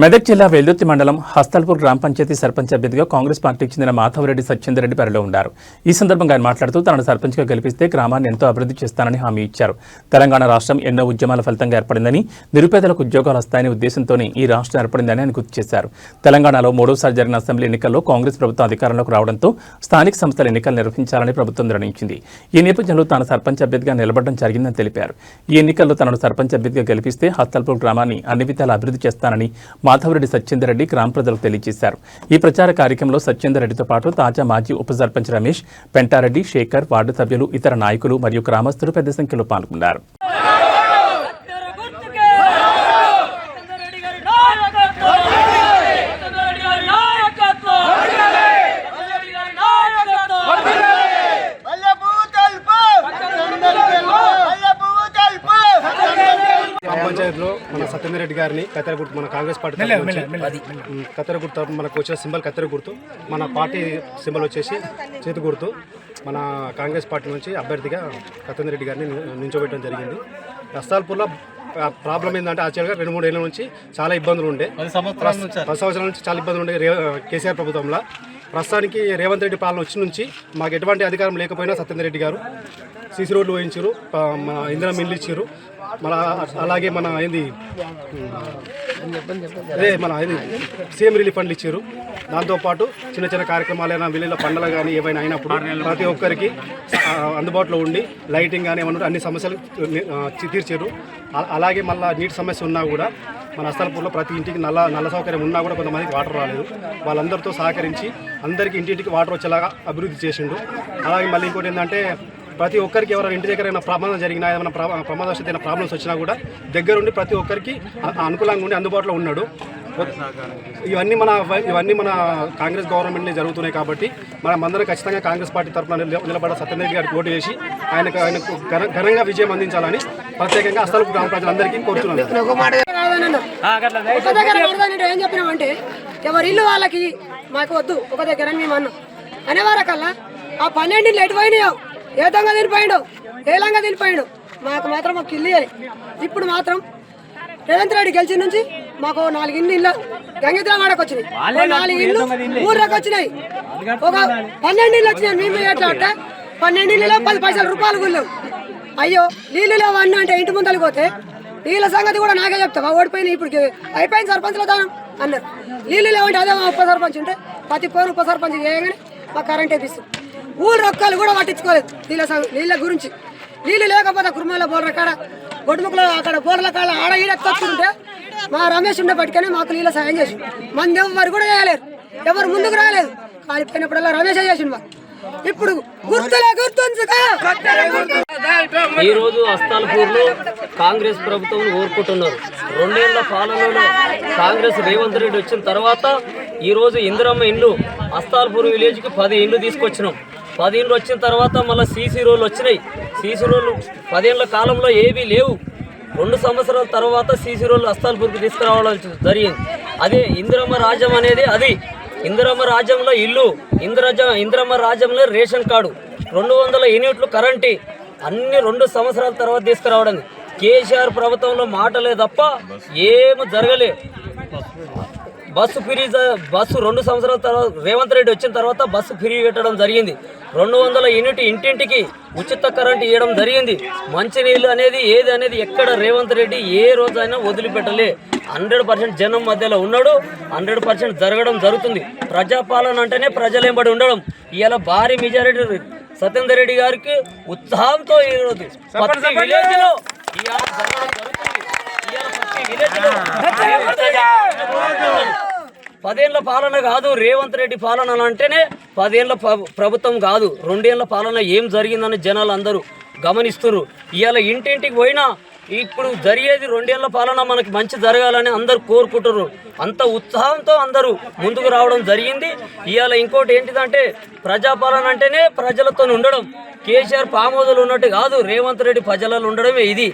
మెదక్ జిల్లా వెల్దుర్తి మండలం హస్తల్పూర్ గ్రామ పంచాయతీ సర్పంచ్ అభ్యర్థిగా కాంగ్రెస్ పార్టీకి చెందిన మాధవరెడ్డి సత్యేందర్రెడ్డి బరిలో ఉన్నారు. ఈ సందర్భంగా ఆయన మాట్లాడుతూ తనను సర్పంచ్గా గెలిపిస్తే గ్రామాన్ని ఎంతో అభివృద్ధి చేస్తానని హామీ ఇచ్చారు. తెలంగాణ రాష్ట్రం ఎన్నో ఉద్యమాల ఫలితంగా ఏర్పడిందని, నిరుపేదలకు ఉద్యోగాలు వస్తాయనే ఉద్దేశంతోనే ఈ రాష్ట్రం ఏర్పడిందని ఆయన గుర్తు చేశారు. తెలంగాణలో మూడోసారి జరిగిన అసెంబ్లీ ఎన్నికల్లో కాంగ్రెస్ ప్రభుత్వం అధికారంలోకి రావడంతో స్థానిక సంస్థల ఎన్నికలు నిర్వహించాలని ప్రభుత్వం నిర్ణయించింది. ఈ నేపథ్యంలో తాను సర్పంచ్ అభ్యర్థిగా నిలబడడం జరిగిందని తెలిపారు. ఈ ఎన్నికల్లో తనను సర్పంచ్ అభ్యర్థిగా గెలిపిస్తే హస్తల్పూర్ గ్రామాన్ని అన్ని విధాలా అభివృద్ధి చేస్తానని మాధవరెడ్డి సత్యేందర్రెడ్డి గ్రామ ప్రజలకు తెలియజేశారు. ఈ ప్రచార కార్యక్రమంలో సత్యేందర్రెడ్డితో పాటు తాజా మాజీ ఉప సర్పంచ్ రమేష్, పెంటారెడ్డి, శేఖర్, వార్డు సభ్యులు, ఇతర నాయకులు మరియు గ్రామస్తులు పెద్ద సంఖ్యలో పాల్గొన్నారు. పంచాయతీలో మన సత్యేందర్రెడ్డి గారిని కత్తెర గుర్తు, మన కాంగ్రెస్ పార్టీ కత్తెర గుర్తు, మనకు వచ్చిన సింబల్ కత్తెర గుర్తు, మన పార్టీ సింబల్ వచ్చేసి చేతి గుర్తు. మన కాంగ్రెస్ పార్టీ నుంచి అభ్యర్థిగా సత్యేందర్రెడ్డి గారిని నిల్చోబెట్టడం జరిగింది. హస్తాల్పూర్లో ప్రాబ్లం ఏంటంటే యాక్చువల్గా 2-3 ఏళ్ళ నుంచి చాలా ఇబ్బందులు ఉండే, 10 సంవత్సరాల నుంచి చాలా ఇబ్బందులు ఉండే కేసీఆర్ ప్రభుత్వంలో. ప్రస్తుతానికి రేవంత్ రెడ్డి పాలన వచ్చి నుంచి మాకు ఎటువంటి అధికారం లేకపోయినా సత్యేందర్రెడ్డి గారు సీసీ రోడ్లు వేయించారు, మన ఇందిరా మిల్లు ఇచ్చారు, మన అలాగే మన సీఎం రిలీఫ్ ఫండ్లు ఇచ్చారు. దాంతోపాటు చిన్న చిన్న కార్యక్రమాలైనా విలేజ్ల పండుగ కానీ ఏవైనా అయినప్పుడు ప్రతి ఒక్కరికి అందుబాటులో ఉండి లైటింగ్ కానీ ఏమన్నా అన్ని సమస్యలు తీర్చారు. అలాగే మళ్ళీ నీటి సమస్య ఉన్నా కూడా మన హస్తల్పూర్లో ప్రతి ఇంటికి నల్ల సౌకర్యం ఉన్నా కూడా కొంతమందికి వాటర్ రాలేదు. వాళ్ళందరితో సహకరించి అందరికీ ఇంటింటికి వాటర్ వచ్చేలాగా అభివృద్ధి చేసిండు. అలాగే మళ్ళీ ఇంకోటి ఏంటంటే ప్రతి ఒక్కరికి ఎవరైనా ఇంటి దగ్గర ఏమైనా ప్రమాదం జరిగినా, ఏమైనా ప్రమాదవశాత్తు ఏమైనా ప్రాబ్లమ్స్ వచ్చినా కూడా దగ్గరుండి ప్రతి ఒక్కరికి అనుకూలంగా ఉండి అందుబాటులో ఉన్నాడు. ఇవన్నీ మన కాంగ్రెస్ గవర్నమెంట్ని జరుగుతున్నాయి కాబట్టి మనమందరం ఖచ్చితంగా కాంగ్రెస్ పార్టీ తరఫున నిలబడ సత్యేందర్రెడ్డి గారికి ఓటు చేసి ఆయనకు ఘనంగా విజయం అందించాలని ప్రత్యేకంగా హస్తల్పూర్ గ్రామ ప్రజలందరికీ కోరుతున్నాను. ఏం చెప్పినామంటే ఎవరి ఇల్లు వాళ్ళకి మాకు వద్దు, ఒక దగ్గర మేము అన్నాం అనేవారకల్లా ఆ 12 ఎటు పోయినాయో, ఏ దొంగ తినిపోయాడు, ఏ లంగా తినిపోయాడు, మాకు మాత్రం మాకు ఇల్లు. ఇప్పుడు మాత్రం రేవంత్ రెడ్డి గెలిచిన నుంచి మాకు 4 ఇల్లు గంగిద్రామాడకు వచ్చినాయి, 4 ఇల్లు ఊర్లోకి వచ్చినాయి, ఒక 12 ఇల్లు వచ్చినాయి. మేము ఎట్లా అంటే 12 ఇల్లులో 10 పైసలు రూపాయలు గుళ్ళవు. అయ్యో నీళ్ళు లేవు అన్న అంటే ఇంటి ముందరికి పోతే నీళ్ళ సంగతి కూడా నాకే చెప్తావా, ఓడిపోయినా ఇప్పుడు అయిపోయింది సర్పంచ్ల దానం అన్నారు. నీళ్ళు లేవంటే అదే మా ఉప సర్పంచ్ ఉంటే ప్రతి పోరు ఉప సర్పంచ్ చేయగానే మాకు కరెంట్ వేపిస్తుంది. ఊరు రొక్కలు కూడా పట్టించుకోలేదు నీళ్ళ గురించి. నీళ్ళు లేకపోతే కుర్మాల బోర్ల కాడ, గొడ్డుముక్కలు అక్కడ బోర్ల కాడ ఆడ ఈడ తొక్కుంటే మా రమేష్ ఉండే పట్టుకొని మాకు నీళ్ళ సాయం చేసి మంది ఎవరు కూడా చేయలేరు, ఎవరు ముందుకు రాలేదు. కాలిపోయినప్పుడల్లా రమేష్ చేసిండు. మాకు ఇప్పుడు ఈ రోజు హస్తాల్పూర్లో కాంగ్రెస్ ప్రభుత్వం ఓర్పుతున్నారు. 2 ఏళ్ల పాలనలో కాంగ్రెస్ రేవంత్ రెడ్డి వచ్చిన తర్వాత ఈరోజు ఇందిరమ్మ ఇండ్లు హస్తాల్పూర్ విలేజ్కి 10 ఇండ్లు తీసుకొచ్చినాం. 10 ఇండ్లు వచ్చిన తర్వాత మళ్ళీ సీసీ రోడ్లు వచ్చినాయి. సీసీ రోడ్లు 10 ఏళ్ల కాలంలో ఏవీ లేవు. 2 సంవత్సరాల తర్వాత సీసీ రోడ్లు హస్తాల్పూర్కి తీసుకురావడం జరిగింది. అదే ఇందిరమ్మ రాజ్యం అనేది, అది ఇందిరమ్మ రాజ్యంలో ఇల్లు, ఇందిరమ్మ రాజ్యంలో రేషన్ కార్డు, 200 యూనిట్లు కరెంటు, అన్ని 2 సంవత్సరాల తర్వాత తీసుకురావడం. కేసీఆర్ ప్రభుత్వంలో మాటలే తప్ప ఏమి జరగలే. బస్సు 2 సంవత్సరాల తర్వాత రేవంత్ రెడ్డి వచ్చిన తర్వాత బస్సు ఫ్రీ పెట్టడం జరిగింది. 200 యూనిట్ ఇంటింటికి ఉచిత కరెంటు ఇవ్వడం జరిగింది. మంచినీళ్ళు అనేది ఏది అనేది ఎక్కడ రేవంత్ రెడ్డి ఏ రోజైనా వదిలిపెట్టలే. 100% జనం మధ్యలో ఉన్నాడు, 100% జరగడం జరుగుతుంది. ప్రజాపాలన అంటేనే ప్రజలేంబడి ఉండడం. ఇవాళ భారీ మెజారిటీ సత్యేందర్రెడ్డి గారికి ఉత్సాహంతో ఈరోజు ప్రతి విలేజ్లో ఇవాళ జరగడం జరుగుతుంది. ఇవాళ ప్రతి విలేజ్లో 10 ఏళ్ల పాలన కాదు రేవంత్ రెడ్డి పాలన అంటేనే 10 ఏళ్ల ప్రభుత్వం కాదు, 2 ఏళ్ల పాలన ఏం జరిగిందని జనాలు అందరూ గమనిస్తున్నారు. ఇవాళ ఇంటింటికి పోయినా ఇప్పుడు జరిగేది 2 ఏళ్ల పాలన మనకి మంచి జరగాలని అందరూ కోరుకుంటున్నారు. అంత ఉత్సాహంతో అందరూ ముందుకు రావడం జరిగింది. ఇవాళ ఇంకోటి ఏంటిదంటే ప్రజాపాలన అంటేనే ప్రజలతో ఉండడం. కేసీఆర్ పామోదులు ఉన్నట్టు కాదు, రేవంత్ రెడ్డి ప్రజలలో ఉండడమే ఇది.